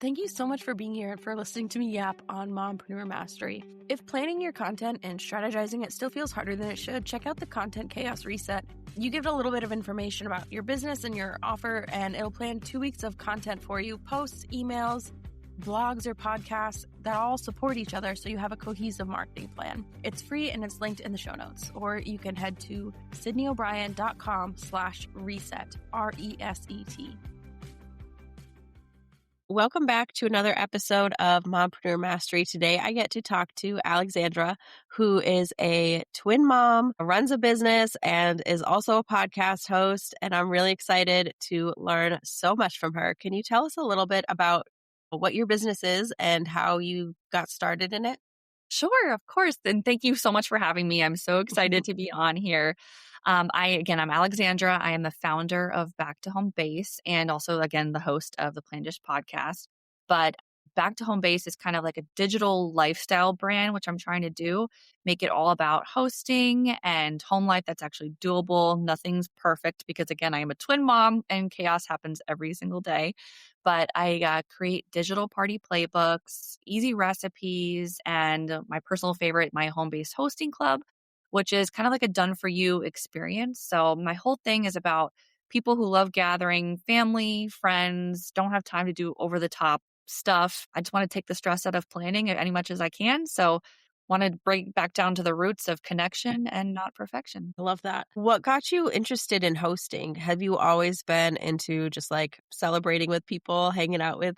Thank you so much for being here and for listening to me yap on Mompreneur Mastery. If planning your content and strategizing it still feels harder than it should, check out the Content Chaos Reset. You give it a little bit of information about your business and your offer, and it'll plan 2 weeks of content for you, posts, emails, blogs, or podcasts that all support each other so you have a cohesive marketing plan. It's free and it's linked in the show notes, or you can head to sydneyobrien.com/reset, RESET. Welcome back to another episode of Mompreneur Mastery. Today, I get to talk to Alexandra, who is a twin mom, runs a business, and is also a podcast host. And I'm really excited to learn so much from her. Can you tell us a little bit about what your business is and how you got started in it? Sure, of course. And thank you so much for having me. I'm so excited to be on here. I'm Alexandra. I am the founder of Back to Home Base and also, again, the host of the Plan Dish podcast. But Back to Home Base is kind of like a digital lifestyle brand, which I'm trying to do, make it all about hosting and home life that's actually doable. Nothing's perfect because, again, I am a twin mom and chaos happens every single day. But I create digital party playbooks, easy recipes, and my personal favorite, my home-based hosting club, which is kind of like a done-for-you experience. So my whole thing is about people who love gathering, family, friends, don't have time to do over-the-top stuff. I just want to take the stress out of planning as much as I can. So want to bring back down to the roots of connection and not perfection. I love that. What got you interested in hosting? Have you always been into just like celebrating with people, hanging out with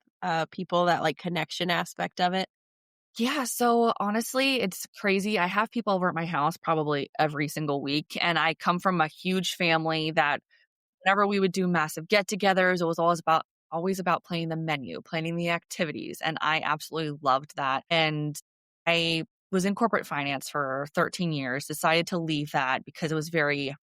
people, that like connection aspect of it? Yeah, so honestly, it's crazy. I have people over at my house probably every single week, and I come from a huge family that whenever we would do massive get-togethers, it was always about planning the menu, planning the activities, and I absolutely loved that. And I was in corporate finance for 13 years, decided to leave that because it was very,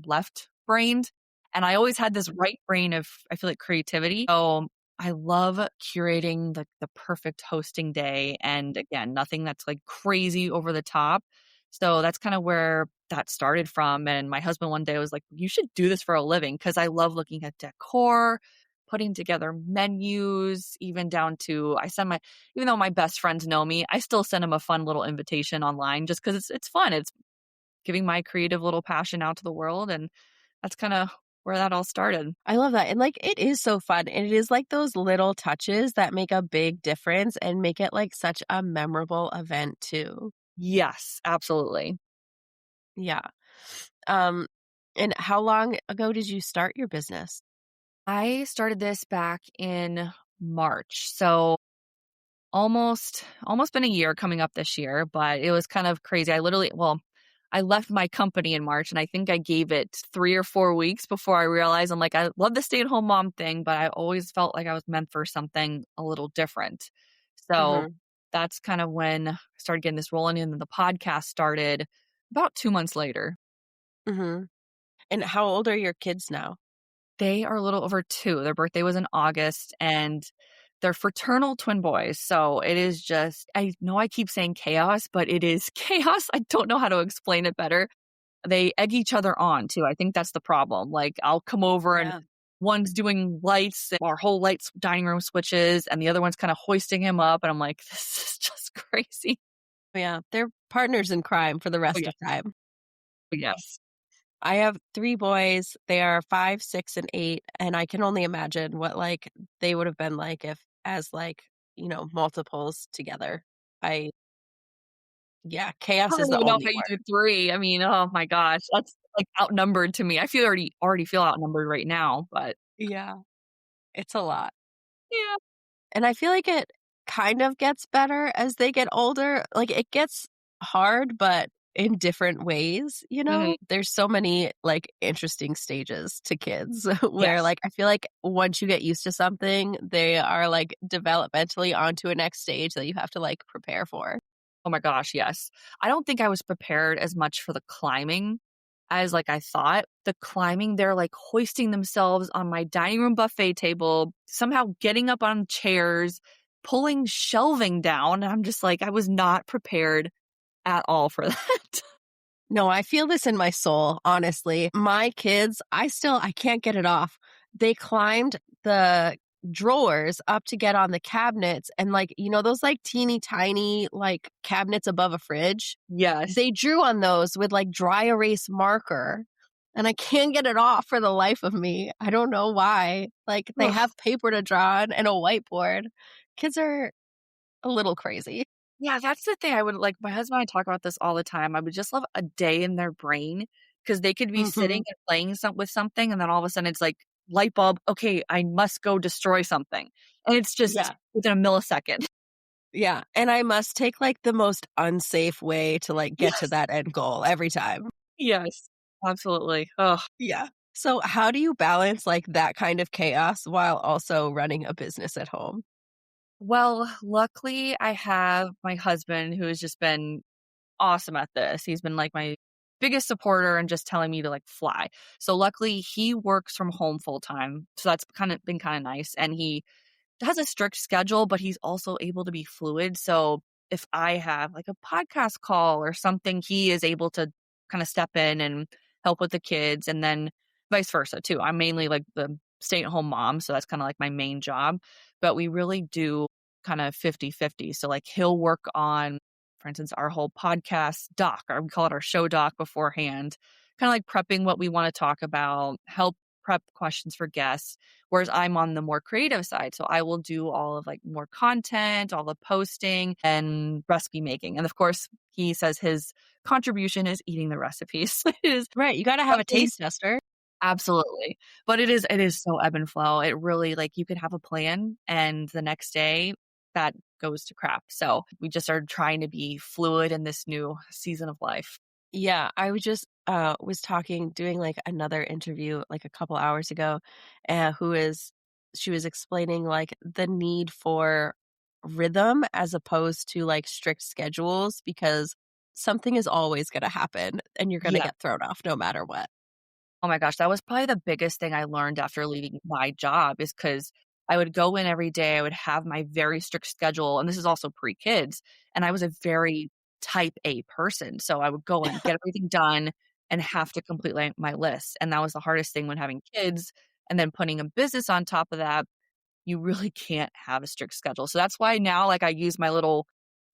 left-brained, and I always had this right brain of, I feel like, creativity. So I love curating the perfect hosting day, and again, nothing that's like crazy over the top. So that's kind of where that started from. And my husband one day was like, you should do this for a living, because I love looking at decor, putting together menus, even down to even though my best friends know me, I still send them a fun little invitation online just because it's fun. It's giving my creative little passion out to the world. And that's kind of where that all started. I love that. And like, it is so fun. And it is like those little touches that make a big difference and make it like such a memorable event too. Yes, absolutely. Yeah. Um, and how long ago did you start your business? I started this back in March. So almost been a year coming up this year, but it was kind of crazy. I left my company in March, and I think I gave it 3 or 4 weeks before I realized, I'm like, I love the stay-at-home mom thing, but I always felt like I was meant for something a little different. So that's kind of when I started getting this rolling in, and the podcast started about 2 months later. Mm-hmm. And how old are your kids now? They are a little over 2. Their birthday was in August, and they're fraternal twin boys. So it is just, I know I keep saying chaos, but it is chaos. I don't know how to explain it better. They egg each other on too. I think that's the problem. Like, I'll come over and one's doing lights, our whole lights dining room switches, and the other one's kind of hoisting him up. And I'm like, this is just crazy. Yeah. They're partners in crime for the rest Oh, of time. yes. I have 3 boys. They are 5, 6, and 8. And I can only imagine what like they would have been like if as like, multiples together. I Chaos is don't the even know only how you word. do 3. I mean, oh my gosh, that's like outnumbered to me. I feel already feel outnumbered right now, but Yeah. It's a lot. yeah. And I feel like it kind of gets better as they get older. Like, it gets hard, but in different ways, Mhm. There's so many, like, interesting stages to kids where, Yes. like, I feel like once you get used to something, they are, like, developmentally onto a next stage that you have to, like, prepare for. Oh my gosh, yes. I don't think I was prepared as much for the climbing as, like, I thought. The climbing, they're, like, hoisting themselves on my dining room buffet table, somehow getting up on chairs, pulling shelving down, and I'm just like, I was not prepared at all for that. No, I feel this in my soul, honestly. My kids, I can't get it off. They climbed the drawers up to get on the cabinets and, like, those, like, teeny tiny, like, cabinets above a fridge? Yes. They drew on those with, like, dry erase marker, and I can't get it off for the life of me. I don't know why. Like, they Ugh. have paper to draw on and a whiteboard. Kids are a little crazy. Yeah, that's the thing. I would like my husband and I talk about this all the time. I would just love a day in their brain because they could be sitting Mhm. and playing with something, and then all of a sudden it's like light bulb. Okay, I must go destroy something, and it's just Yeah. within a millisecond. Yeah, and I must take, like, the most unsafe way to, like, get to Yes, that end goal every time. yes, absolutely. Oh, Yeah. So how do you balance, like, that kind of chaos while also running a business at home? well, luckily I have my husband who has just been awesome at this. He's been like my biggest supporter and just telling me to like fly. So luckily he works from home full time. So that's kind of been kind of nice. And he has a strict schedule, but he's also able to be fluid. So if I have like a podcast call or something, he is able to kind of step in and help with the kids and then vice versa too. I'm mainly like the stay-at-home mom, so that's kind of like my main job, but we really do kind of 50-50. So like he'll work on, for instance, our whole podcast doc, or we call it our show doc beforehand, kind of like prepping what we want to talk about, help prep questions for guests. Whereas I'm on the more creative side. So I will do all of like more content, all the posting and recipe making. And of course, he says his contribution is eating the recipes. It is Right, you gotta have a something taste tester. absolutely. But it is so ebb and flow. It really like you could have a plan and the next day that goes to crap. So we just are trying to be fluid in this new season of life. Yeah, I was doing, like, another interview, like, a couple hours ago, who is she was explaining, like, the need for rhythm as opposed to, like, strict schedules because something is always gonna happen, and you're gonna Yeah. get thrown off no matter what. Oh my gosh, that was probably the biggest thing I learned after leaving my job is because I would go in every day, I would have my very strict schedule, and this is also pre-kids, and I was a very type A person, so I would go in, get everything done, and have to complete, like, my list, and that was the hardest thing when having kids, and then putting a business on top of that, you really can't have a strict schedule, so that's why now, like, I use my little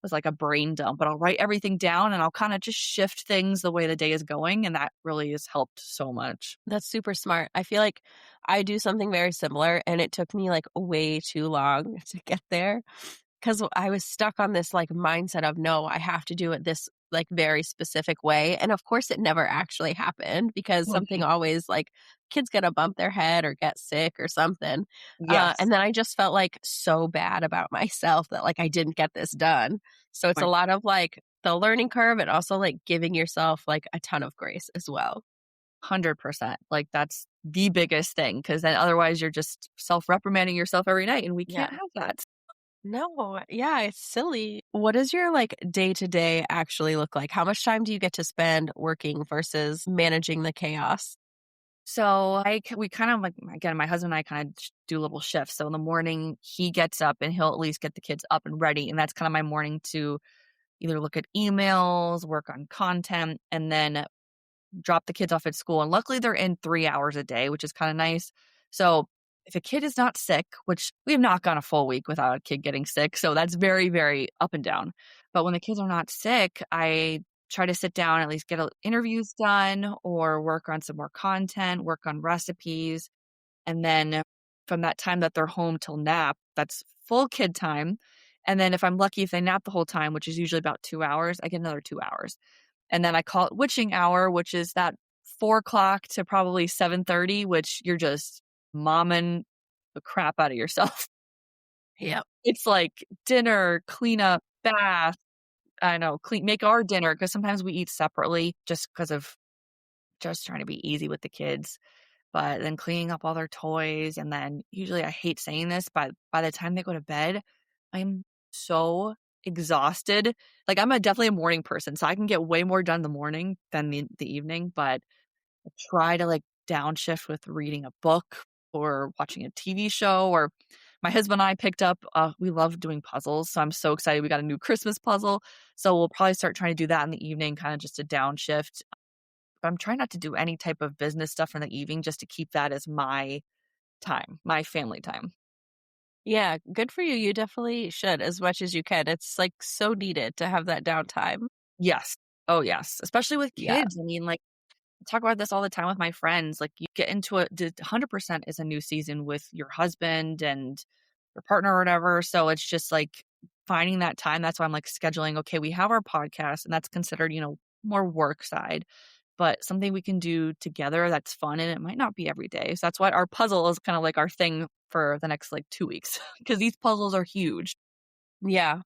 was like a brain dump, but I'll write everything down, and I'll kinda just shift things the way the day is going, and that really has helped so much. That's super smart. I feel like I do something very similar, and it took me, like, way too long to get there. 'Cause I was stuck on this, like, mindset of, "No, I have to do it this, like, very specific way," and of course, it never actually happened because something Mhm. always like, kids gonna bump their head or get sick or something, Yes. and then I just felt, like, so bad about myself that, like, I didn't get this done. So it's a Like, lot of, like, the learning curve and also, like, giving yourself, like, a ton of grace as well. 100%. Like, that's the biggest thing because then otherwise you're just self-reprimanding yourself every night, and we Yeah. can't have that. No, yeah, it's silly. What does your, like, day-to-day actually look like? How much time do you get to spend working versus managing the chaos? So, we kind of like again, my husband and I kinda do little shifts. So in the morning, he gets up and he'll at least get the kids up and ready, and that's kinda my morning to either look at emails, work on content, and then drop the kids off at school, and luckily they're in 3 hours a day, which is kinda nice. So, if a kid is not sick, which we have not gone a full week without a kid getting sick, so that's very, very up and down. But when the kids are not sick, I try to sit down, at least get interviews done or work on some more content, work on recipes, and then from that time that they're home till nap, that's full kid time, and then if I'm lucky, if they nap the whole time, which is usually about 2 hours, I get another 2 hours. And then I call it witching hour, which is that 4 o'clock to probably 7:30, which you're just momming the crap out of yourself. Yep. It's like dinner, cleanup, bath. I know, clean make our dinner because sometimes we eat separately just because of just trying to be easy with the kids. But then cleaning up all their toys, and then usually I hate saying this, but by the time they go to bed, I'm so exhausted. Like, I'm definitely a morning person, so I can get way more done in the morning than the evening, but I try to, like, downshift with reading a book or watching a TV show, or my husband and I picked up, we love doing puzzles, so I'm so excited we got a new Christmas puzzle, so we'll probably start trying to do that in the evening, kinda just to downshift. But I'm trying not to do any type of business stuff in the evening just to keep that as my time, my family time. Yeah, good for you. You definitely should as much as you can. It's, like, so needed to have that downtime. Yes. Oh, yes. Especially with Yeah, kids. I mean, like, I talk about this all the time with my friends. Like, you get into it, 100% is a new season with your husband and your partner or whatever. So it's just like finding that time. That's why I'm like scheduling, okay, we have our podcast and that's considered, more work side, but something we can do together that's fun and it might not be every day. So that's why our puzzle is kind of like our thing for the next like 2 weeks because these puzzles are huge. yeah.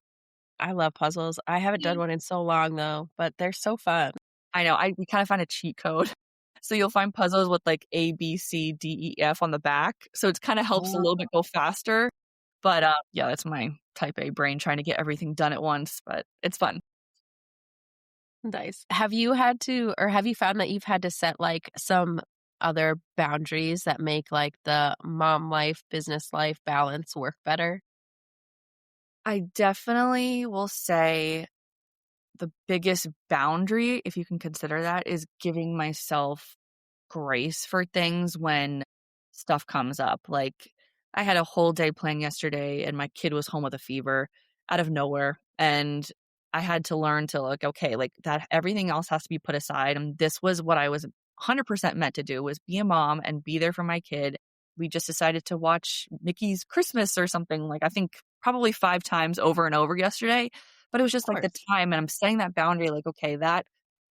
I love puzzles. I haven't done Mm. one in so long though, but they're so fun. I know. We kind of find a cheat code. So you'll find puzzles with like A, B, C, D, E, F on the back. So it kind of helps a Oh. little bit go faster. But yeah, that's my type A brain trying to get everything done at once, but it's fun. Nice. Have you had to or have you found that you've had to set, like, some other boundaries that make, like, the mom life, business life balance work better? I definitely will say the biggest boundary, if you can consider that, is giving myself grace for things when stuff comes up. Like, I had a whole day planned yesterday, and my kid was home with a fever out of nowhere. And I had to learn to, like, okay, like that, everything else has to be put aside. And this was what I was 100% meant to do was be a mom and be there for my kid. We just decided to watch Mickey's Christmas or something, like I think probably 5 times over and over yesterday. But it was Of just like the course. time, and I'm setting that boundary, like, okay, that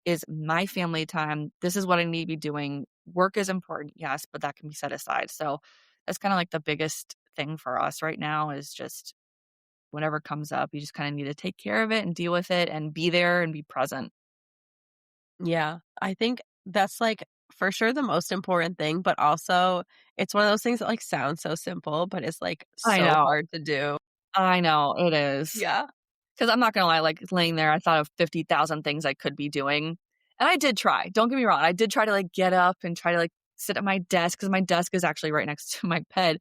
is my family time. This is what I need to be doing. Work is important, yes, but that can be set aside. So that's kind of like the biggest thing for us right now is just whatever comes up, you just kind of need to take care of it and deal with it and be there and be present. Yeah. I think that's, like, for sure the most important thing, but also it's one of those things that, like, sounds so simple, but it's, like, I so know. hard to do. I know. It is. Yeah. Because I'm not gonna lie, like, laying there, I thought of 50,000 things I could be doing, and I did try, don't get me wrong, I did try to, like, get up and try to, like, sit at my desk because my desk is actually right next to my bed,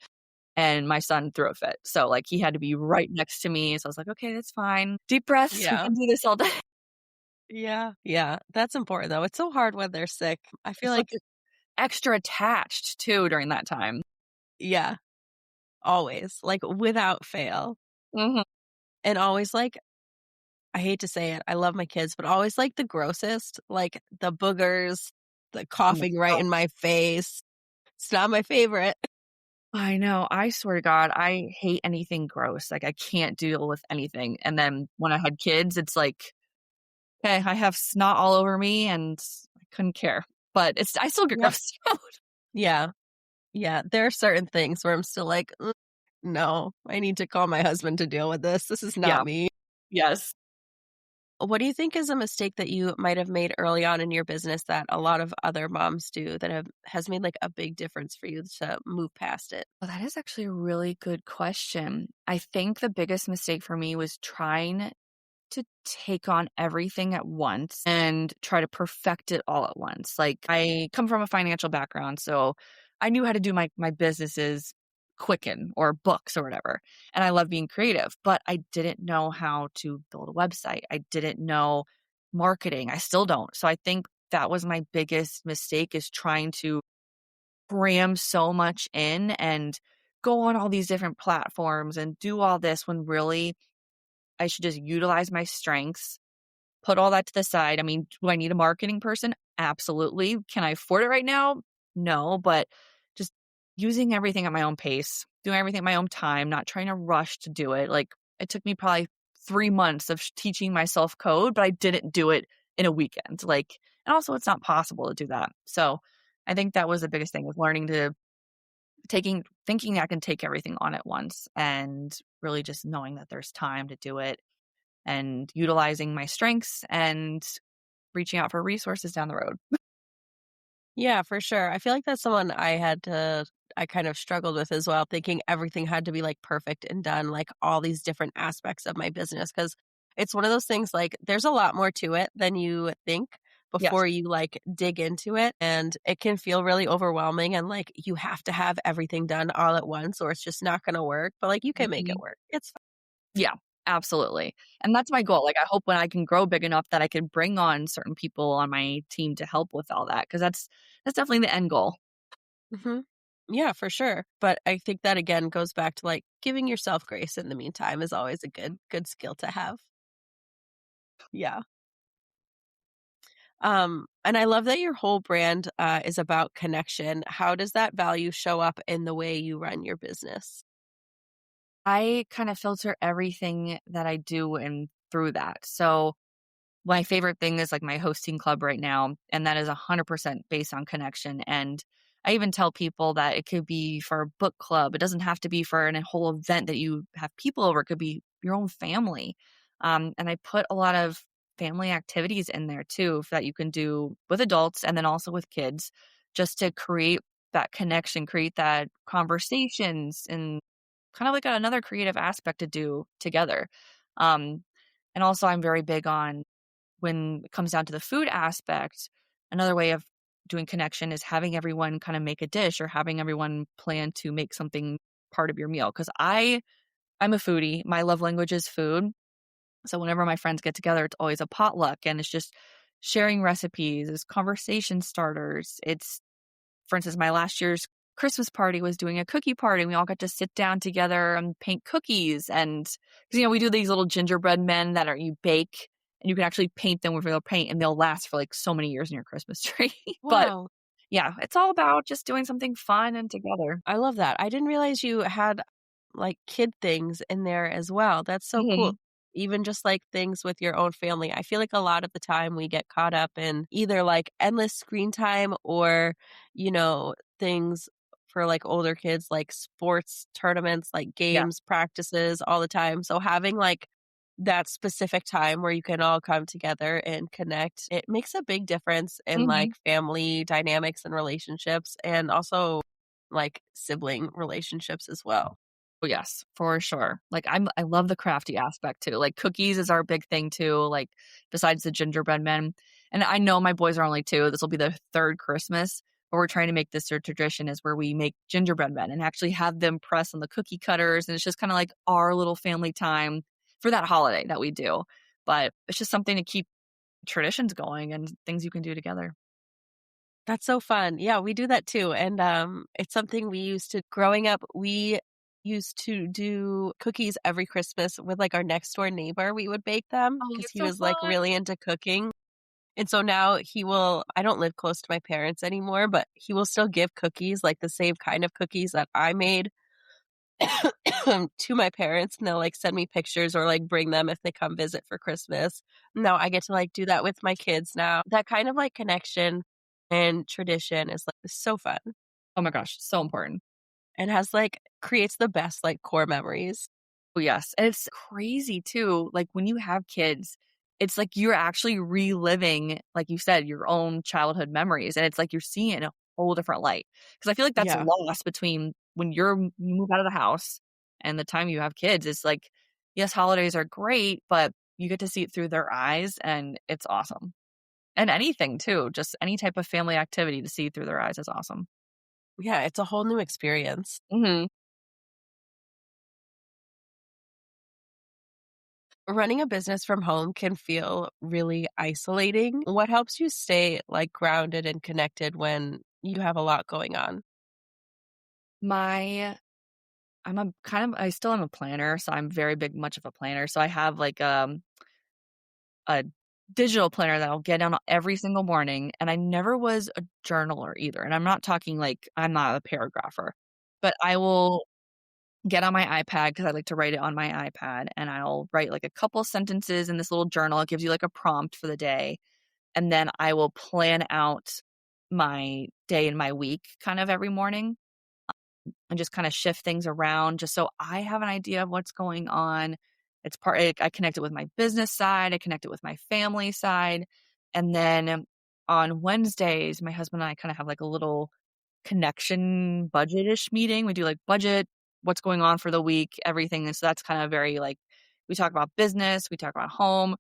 and my son threw a fit, so, like, he had to be right next to me, so I was like, "Okay, that's fine. Deep breaths, we Yeah. can do this all day." Yeah. Yeah. That's important, though. It's so hard when they're sick. I feel It's, like, like extra attached too during that time. yeah, always, like, without fail, Mhm. and always, like I hate to say it, I love my kids, but always, like, the grossest, like, the boogers, the Oh my coughing right god. in my face. It's not my favorite. I know, I swear to God, I hate anything gross, like, I can't deal with anything, and then when I had kids, it's like, okay, I have snot all over me and I couldn't care, but I still get Yep. grossed out. Yeah. Yeah, there are certain things where I'm still like, "Mm, no, I need to call my husband to deal with this. This is not Yeah, me." yes. What do you think is a mistake that you might have made early on in your business that a lot of other moms do that has made, like, a big difference for you to move past it? Well, that is actually a really good question. I think the biggest mistake for me was trying to take on everything at once and try to perfect it all at once. Like, I come from a financial background, so I knew how to do my businesses Quicken or books or whatever. And I love being creative, but I didn't know how to build a website. I didn't know marketing. I still don't. So I think that was my biggest mistake is trying to cram so much in and go on all these different platforms and do all this when really I should just utilize my strengths, put all that to the side. I mean, do I need a marketing person? Absolutely. Can I afford it right now? No, but just using everything at my own pace, doing everything at my own time, not trying to rush to do it. Like, it took me probably 3 months of teaching myself code, but I didn't do it in a weekend. Like, and also it's not possible to do that. So I think that was the biggest thing was learning to thinking I can take everything on at once and really just knowing that there's time to do it and utilizing my strengths and reaching out for resources down the road. Yeah, for sure. I feel like that's someone I kind of struggled with as well, thinking everything had to be, like, perfect and done, like, all these different aspects of my business because it's one of those things, like, there's a lot more to it than you think Yes. before you, like, dig into it, and it can feel really overwhelming and, like, you have to have everything done all at once or it's just not gonna work, but, like, you can make it Mhm. work. It's Yeah, absolutely. And that's my goal. Like, I hope when I can grow big enough that I can bring on certain people on my team to help with all that because that's definitely the end goal. fine. Mhm. Yeah, for sure. But I think that again goes back to like giving yourself grace in the meantime is always a good skill to have. Yeah. And I love that your whole brand is about connection. How does that value show up in the way you run your business? I kind of filter everything that I do and through that. So my favorite thing is like my hosting club right now, and that is 100% based on connection. And I even tell people that it could be for a book club. It doesn't have to be for a whole event that you have people over. It could be your own family. And I put a lot of family activities in there too that you can do with adults and then also with kids just to create that connection, create that conversations and kind of like another creative aspect to do together. Um, and also, I'm very big on when it comes down to the food aspect, another way of doing connection is having everyone kind of make a dish or having everyone plan to make something part of your meal. Because I'm a foodie. My love language is food. So whenever my friends get together, it's always a potluck and it's just sharing recipes, it's conversation starters. It's for instance, my last year's Christmas party was doing a cookie party. We all got to sit down together and paint cookies. And, because, we do these little gingerbread men that are, you bake and you can actually paint them with real paint and they'll last for like so many years in your Christmas tree. But Wow. yeah, it's all about just doing something fun and together. I love that. I didn't realize you had like kid things in there as well. That's so cool. Mhm. Even just like things with your own family. I feel like a lot of the time we get caught up in either like endless screen time or, things for like older kids, like sports tournaments, like Yeah. games, practices all the time. So having like that specific time where you can all come together and connect, it makes a big difference in like Mhm. family dynamics and relationships and also like sibling relationships as well. Oh, yes, for sure. Like, I love the crafty aspect too. Like, cookies is our big thing too, like, besides the gingerbread men. And I know my boys are only 2. This will be their 3rd Christmas, but we're trying to make this a tradition is where we make gingerbread men and actually have them press on the cookie cutters, and it's just kinda like our little family time for that holiday that we do. But it's just something to keep traditions going and things you can do together. That's so fun. Yeah, we do that too. And it's something we used to growing up, we used to do cookies every Christmas with like our next door neighbor. We would bake them Oh, because it's he so was like fun. really into cooking. And so now I don't live close to my parents anymore, but he will still give cookies, like the same kind of cookies that I made to my parents. And they'll like send me pictures or like bring them if they come visit for Christmas. Now I get to like do that with my kids now. That kind of like connection and tradition is like so fun Oh my gosh, so important. and has like creates the best like core memories. Oh, yes, and it's crazy too, like, when you have kids, it's like you're actually reliving, like you said, your own childhood memories, and it's like you're seeing it in a whole different light. Because I feel like that's Yeah. lost between when you move out of the house and the time you have kids. It's like, yes, holidays are great, but you get to see it through their eyes, and it's awesome. And anything too, just any type of family activity to see through their eyes is awesome. Yeah. It's a whole new experience. Mhm. Running a business from home can feel really isolating. What helps you stay like grounded and connected when you have a lot going on? My I still am a planner, so I'm very big much of a planner. So I have like a digital planner that I'll get on every single morning, and I never was a journaler either. And I'm not talking like I'm not a paragrapher, but I will get on my iPad because I like to write it on my iPad, and I'll write like a couple sentences in this little journal. It gives you like a prompt for the day, and then I will plan out my day and my week kind of every morning and just kind of shift things around just so I have an idea of what's going on. I connect it with my business side, I connect it with my family side. And then on Wednesdays, my husband and I kind of have like a little connection budget-ish meeting. We do like budget, what's going on for the week, everything. And so that's kind of very like we talk about business, we talk about home,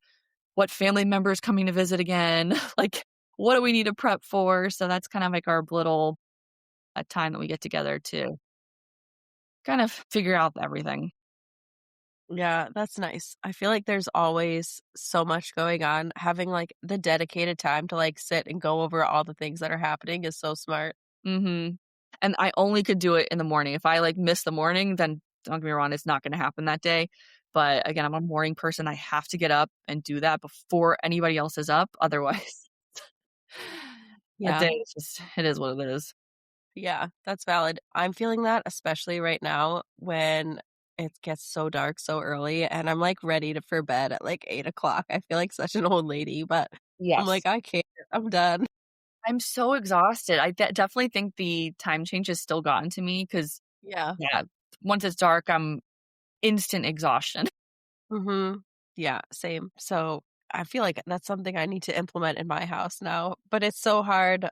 what family members coming to visit again, like what do we need to prep for? So that's kind of like our little time that we get together to kind of figure out everything. Yeah, that's nice. I feel like there's always so much going on. Having like the dedicated time to like sit and go over all the things that are happening is so smart. Mhm. And I only could do it in the morning. If I like miss the morning, then don't get me wrong, it's not going to happen that day. But again, I'm a morning person. I have to get up and do that before anybody else is up. Otherwise, that day Yeah. is just, it is what it is. Yeah, that's valid. I'm feeling that especially right now when it gets so dark so early and I'm like ready to for bed at like 8 o'clock. I feel like such an old lady, but I'm Yes. like, I can't. I'm done. I'm so exhausted. I definitely think the time change has still gotten to me because, Yeah. yeah, once it's dark, I'm instant exhaustion. Mhm. Yeah, same. So, I feel like that's something I need to implement in my house now, but it's so hard.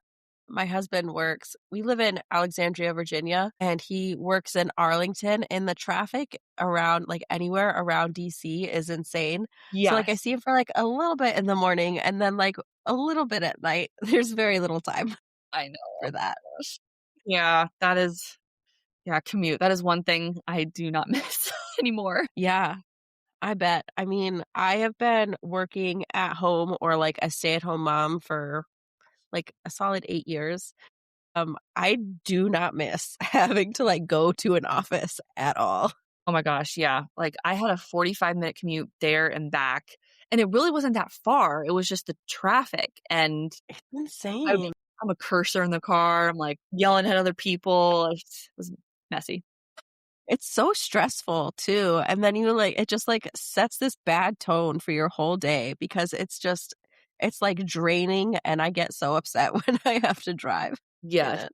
My husband works we live in Alexandria, Virginia, and he works in Arlington, and the traffic around like, anywhere around DC is insane. So, like, I Yes, see him for, like, a little bit in the morning and then, like, a little bit at night. There's very little time I know. for that. Gosh. Yeah, that is, yeah, commute. That is one thing I do not miss anymore. Yeah. I bet. I mean, I have been working at home or like a stay-at-home mom for like a solid 8 years. I do not miss having to like go to an office at all. Oh my gosh, yeah. Like, I had a 45-minute commute there and back, and it really wasn't that far. It was just the traffic, and I Insane. I'm a cursor in the car. I'm, like, yelling at other people. It was messy. It's so stressful too. And then you like it just like sets this bad tone for your whole day because it's like draining and I get so upset when I have to drive in Yes, it.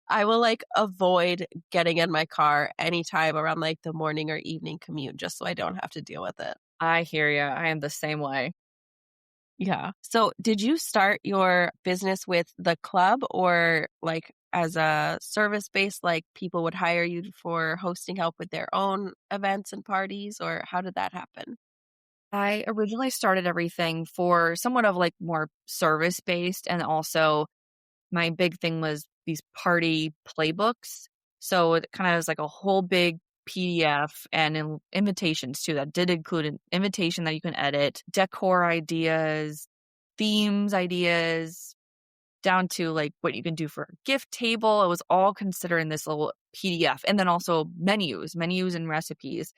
I will, like, avoid getting in my car anytime around, like, the morning or evening commute just so I don't have to deal with it. I hear you. I am the same way. Yeah. So, did you start your business with the club or, like, as a service-based, like, people would hire you for hosting help with their own events and parties, or how did that happen? I originally started everything for somewhat of, like, more service-based, and also my big thing was these party playbooks. So it kinda was like a whole big PDF and invitations too that did include an invitation that you can edit, decor ideas, themes ideas, down to, like, what you can do for a gift table. It was all considered in this little PDF, and then also menus and recipes.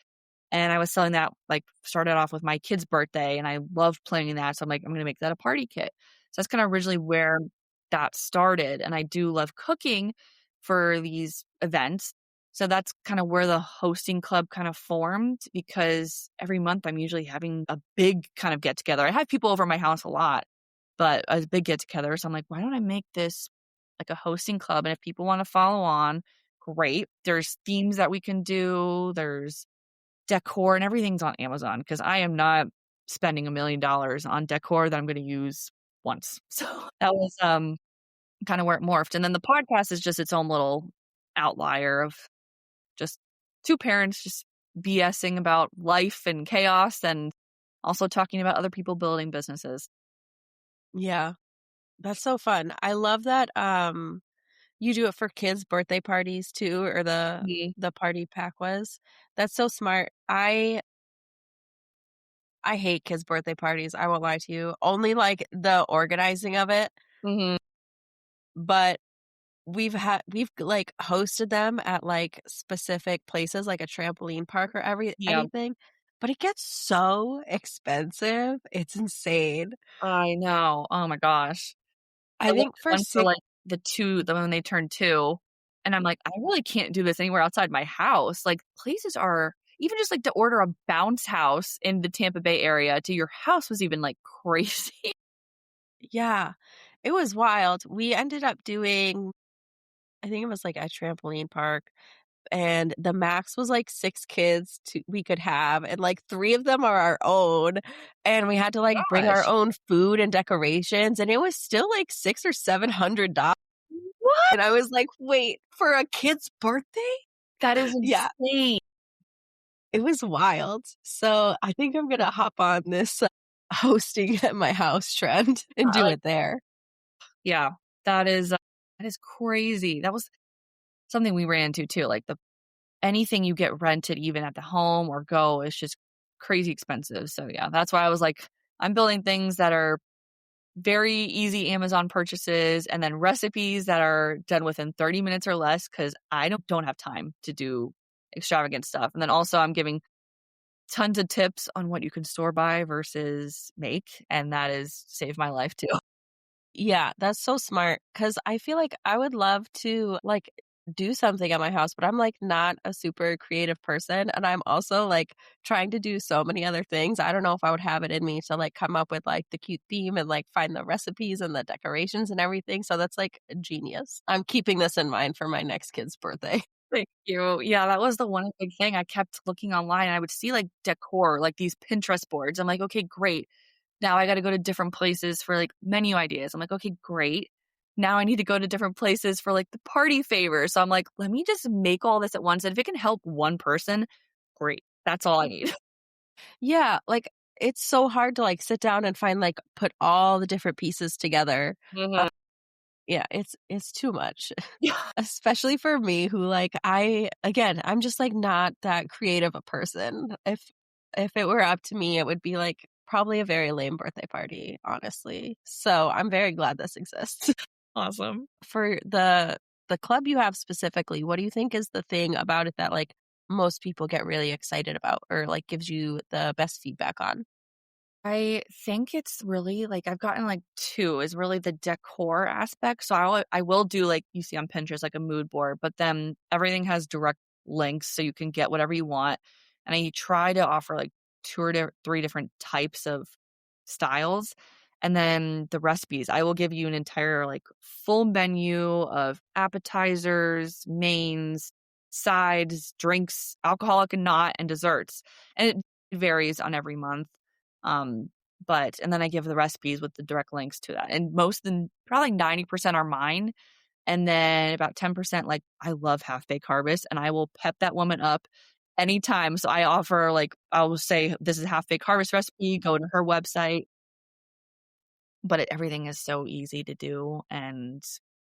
And I was selling that, like, started off with my kid's birthday, and I love planning that, so I'm like, "I'm gonna make that a party kit." So that's kinda originally where that started, and I do love cooking for these events. So that's kinda where the hosting club kind of formed, because every month I'm usually having a big kind of get together. I have people over at my house a lot, but a big get together, so I'm like, "Why don't I make this like a hosting club?" And if people wanna follow on, great. There's themes that we can do, there's decor, and everything's on Amazon because I am not spending $1,000,000 on decor that I'm gonna use once. So that was, kinda where it morphed, and then the podcast is just its own little outlier of just 2 parents just BSing about life and chaos and also talking about other people building businesses. Yeah, that's so fun. I love that, you do it for kids' birthday parties too, or Mhm. the party pack was. That's so smart. I hate kids' birthday parties, I won't lie to you. Only, like, the organizing of it, Mhm. but we've, like, hosted them at, like, specific places, like a trampoline park or Yeah, anything, but it gets so expensive, it's insane. I know. Oh my gosh. I I looked think at for one for, 6 like, the when they turned 2, and I'm like, "I really can't do this anywhere outside my house." Like, places are even just, like, to order a bounce house in the Tampa Bay area to your house was even, like, crazy. Yeah, it was wild. We ended up doing I think it was, like, a trampoline park, and the max was, like, 6 kids we could have, and, like, 3 of them are our own, and we had to, like, bring our Gosh. own food and decorations, and it was still, like, 6 or $700, What? and I was like, "Wait, for a kid's birthday?" That is Yeah, insane. it was wild. So, I think I'm gonna hop on this, hosting at my house trend and do Like, it there. yeah, that is crazy. That was something we ran into too, like, the anything you get rented even at the home or go is just crazy expensive. So, yeah, that's why I was like, I'm building things that are very easy Amazon purchases, and then recipes that are done within 30 minutes or less because I don't have time to do extravagant stuff. And then also I'm giving tons of tips on what you can store buy versus make, and that has saved my life too. Yeah, that's so smart because I feel like I would love to like do something at my house, but I'm like not a super creative person. And I'm also like trying to do so many other things. I don't know if I would have it in me to like come up with like the cute theme and like find the recipes and the decorations and everything. So that's like genius. I'm keeping this in mind for my next kid's birthday. Thank you. Yeah, that was the one big thing. I kept looking online and I would see like decor, like these Pinterest boards. I'm like, okay, great. Now I got to go to different places for like menu ideas. I'm like, okay, great. Now I need to go to different places for like the party favors. So I'm like, let me just make all this at once. And if it can help one person, great. That's all I need. Yeah, like it's so hard to like sit down and find like put all the different pieces together. Mhm. Yeah, it's too much. Especially for me who like I'm just like not that creative a person. If it were up to me, it would be like probably a very lame birthday party, honestly. So, I'm very glad this exists. Awesome. For the club you have specifically, what do you think is the thing about it that like most people get really excited about or like gives you the best feedback on? I think it's really like I've gotten like 2 is really the decor aspect. So I will do like you see on Pinterest, like a mood board, but then everything has direct links so you can get whatever you want. And I try to offer like 2 or 3 different types of styles. And then the recipes, I will give you an entire like full menu of appetizers, mains, sides, drinks, alcoholic and not, and desserts. And it varies on every month. Um, and then I give the recipes with the direct links to that. And most than probably 90% are mine. And then about 10%, like I love Half Baked Harvest and I will pep that woman up anytime. So I offer like, I will say, this is Half Baked Harvest recipe, go to her website. But everything is so easy to do and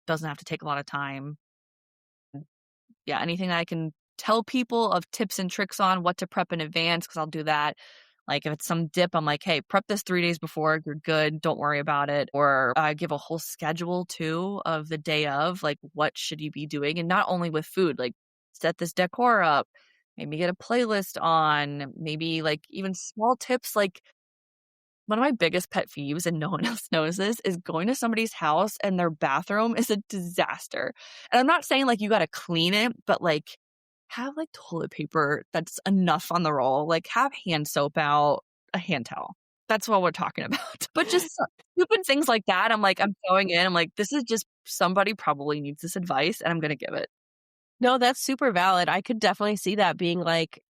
doesn't have to take a lot of time. Yeah, anything that I can tell people of tips and tricks on what to prep in advance, because I'll do that. Like if it's some dip, I'm like, hey, prep this 3 days before. You're good. Don't worry about it. Or I give a whole schedule too of the day of, like, what should you be doing? And not only with food, like set this decor up, maybe get a playlist on, maybe like even small tips like one of my biggest pet peeves, and no one else knows this, is going to somebody's house and their bathroom is a disaster. And I'm not saying like you got to clean it, but like have like toilet paper that's enough on the roll. Like have hand soap out, a hand towel. That's what we're talking about. But just stupid things like that. I'm like, I'm going in. I'm like, this is just somebody probably needs this advice, and I'm gonna give it. No, that's super valid. I could definitely see that being like,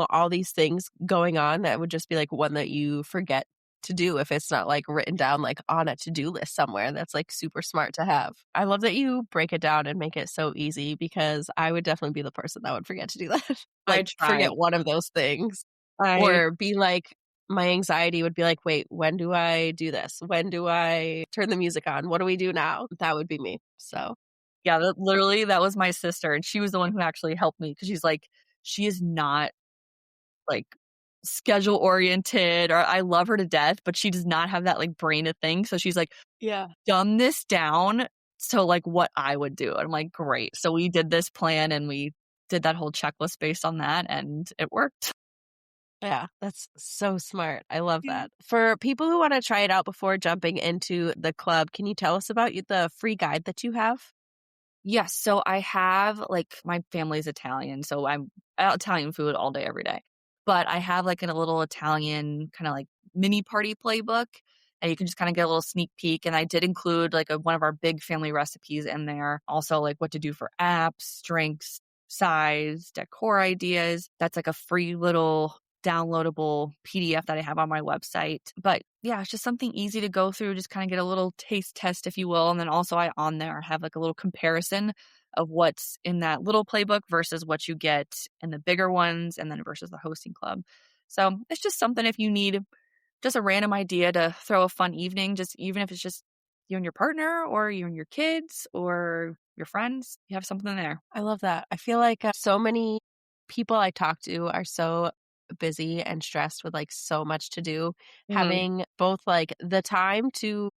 all these things going on that would just be like one that you forget to do if it's not like written down like on a to-do list somewhere. That's like super smart to have. I love that you break it down and make it so easy because I would definitely be the person that would forget to do that. I Like try. forget one of those things I or be like my anxiety would be like, wait, when do I do this? When do I turn the music on? What do we do now? That would be me. So, Yeah, that was my sister, and she was the one who actually helped me because she's like, she is not like schedule oriented, or I love her to death, but she does not have that like brain of thing. So she's like, yeah. dumb this down. So like what I would do. And I'm like, great. So we did this plan and we did that whole checklist based on that and it worked. Yeah, that's so smart. I love Yeah. that. For people who want to try it out before jumping into the club, can you tell us about the free guide that you have? Yes. So I have like my family's Italian. So I'm Italian food all day, every day. But I have like a little Italian kind of like mini party playbook. And you can just kind of get a little sneak peek. And I did include like one of our big family recipes in there. Also, like what to do for apps, drinks, size, decor ideas. That's like a free little downloadable PDF that I have on my website. But yeah, it's just something easy to go through, just kind of get a little taste test, if you will. And then also I on there have like a little comparison of what's in that little playbook versus what you get in the bigger ones and then versus the hosting club. So it's just something if you need just a random idea to throw a fun evening, just even if it's just you and your partner or you and your kids or your friends, you have something there. I love that. I feel like so many people I talk to are so busy and stressed with like so much to do. Mm, Having both like the time to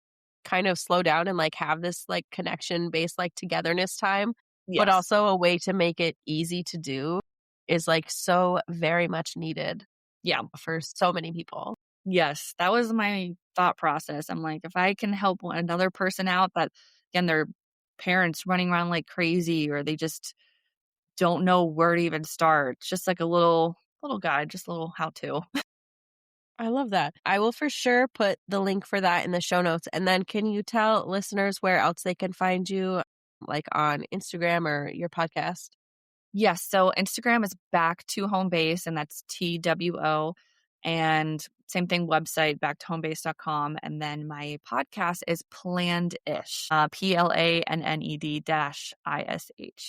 kind of slow down and like have this like connection based like togetherness time, but Yes. also a way to make it easy to do is like so very much needed Yeah. for so many people. Yes. That was my thought process. I'm like, if I can help another person out that, again, their parents running around like crazy or they just don't know where to even start. It's just like a little guide, just a little how to. I love that. I will for sure put the link for that in the show notes. And then can you tell listeners where else they can find you, like on Instagram or your podcast? Yes. So Instagram is back to home base, and that's TWO. And same thing, website, backtohomebase.com. And then my podcast is Planned-ish, PLANNED-ISH,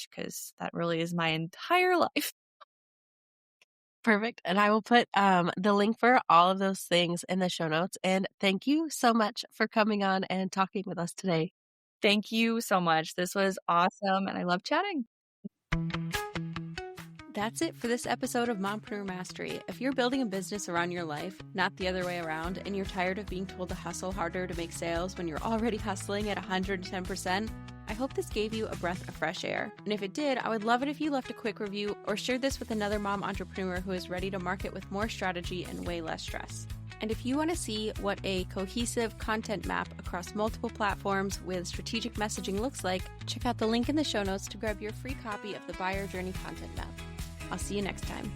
because that really is my entire life. Perfect. And I will put the link for all of those things in the show notes. And thank you so much for coming on and talking with us today. Thank you so much. This was awesome, and I love chatting. That's it for this episode of Mompreneur Mastery. If you're building a business around your life, not the other way around, and you're tired of being told to hustle harder to make sales when you're already hustling at 110%, I hope this gave you a breath of fresh air. And if it did, I would love it if you left a quick review or shared this with another mom entrepreneur who is ready to market with more strategy and way less stress. And if you want to see what a cohesive content map across multiple platforms with strategic messaging looks like, check out the link in the show notes to grab your free copy of the Buyer Journey Content Map. I'll see you next time.